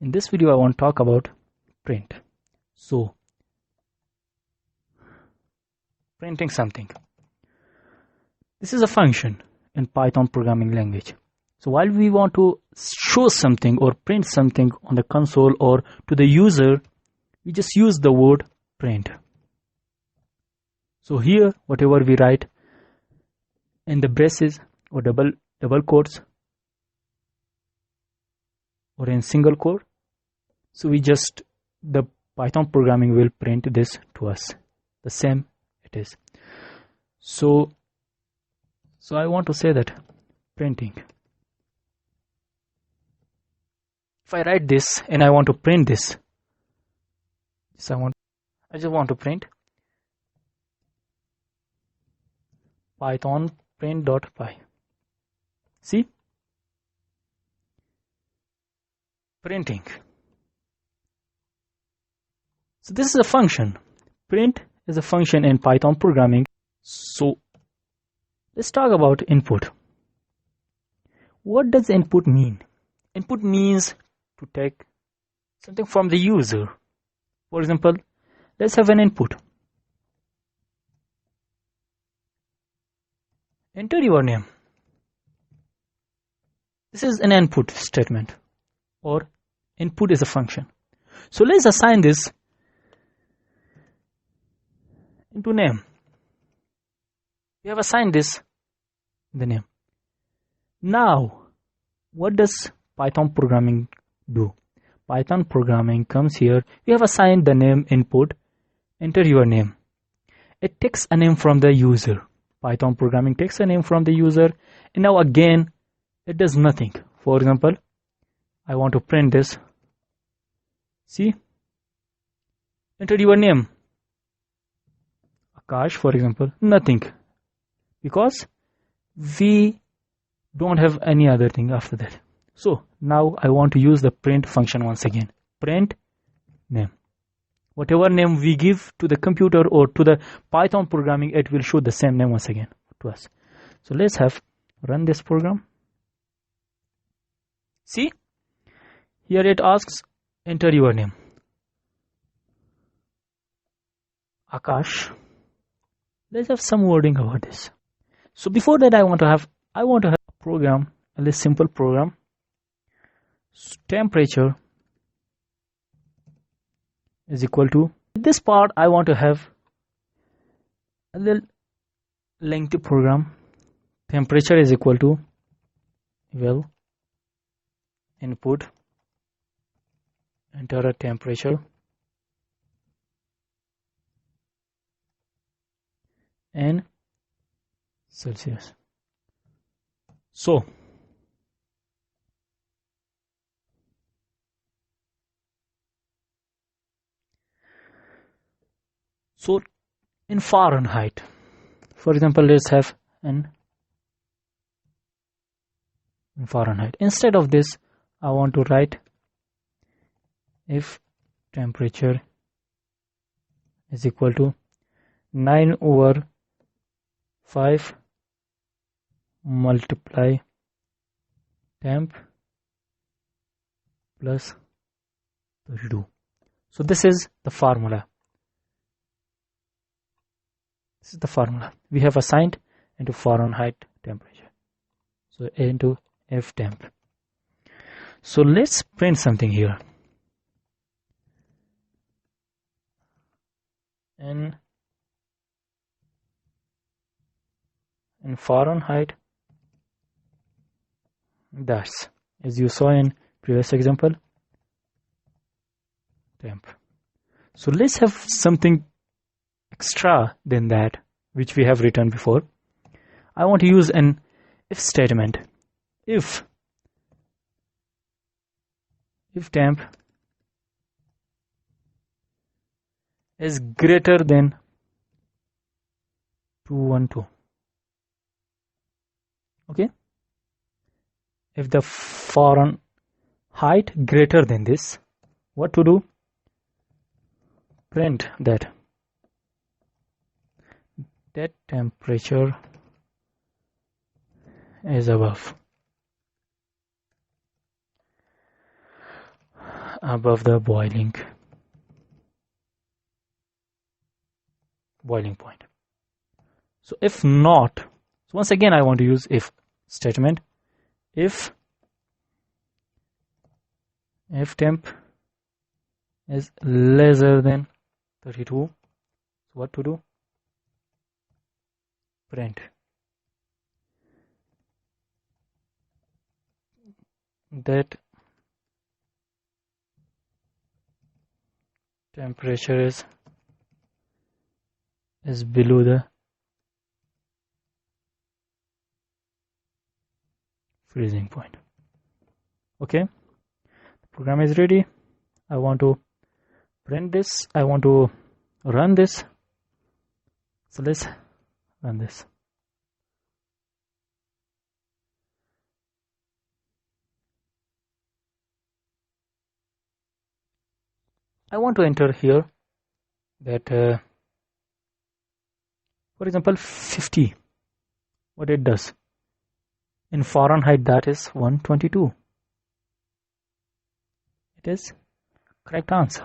In this video I want to talk about print. So printing something. This is a function in Python programming language. So while we want to show something or print something on the console or to the user, we just use the word print. So here whatever we write in the braces or double quotes or in single quote, so the Python programming will print this to us. The same it is. So I want to say that printing. If I write this and I want to print this, I just want to print Python print.py. See? Printing. So this is a function. Print is a function in Python programming. So let's talk about input. What does input mean? Input means to take something from the user. For example, let's have an input. Enter your name. This is an input statement, or input is a function. So let's assign this into name. We have assigned this the name. Now what does Python programming do? Python programming comes here. We have assigned the name input. Enter your name. It takes a name from the user. Python programming takes a name from the user, and now again it does nothing. For example, I want to print this. See? Enter your name. Akash, for example, nothing, because we don't have any other thing after that. So now I want to use the print function once again. Print name. Whatever name we give to the computer or to the Python programming, it will show the same name once again to us. So let's run this program. See? Here it asks, enter your name. Akash. Let's have some wording about this. So before that I want to have a program, a little simple program. Temperature is equal to, this part I want to have a little lengthy program. Temperature is equal to input, enter a temperature, and Celsius. So in Fahrenheit, for example, let's have in Fahrenheit. Instead of this, I want to write if temperature is equal to 9/5 multiply temp plus 32. So this is the formula. This is the formula we have assigned into Fahrenheit temperature. So into F temp. So let's print something here. In Fahrenheit, that's, as you saw in previous example, temp. So let's have something extra than that which we have written before. I want to use an if statement. If temp is greater than 212. Okay, if the Fahrenheit greater than this, what to do? Print that temperature is above. above the boiling point. So if not, so once again I want to use if statement. If temp is lesser than 32, so what to do? Print that temperature is below the freezing point. Okay, the program is ready. I want to print this. I want to run this. So let's run this. I want to enter here that for example 50, what it does in Fahrenheit, that is 122. It is correct answer.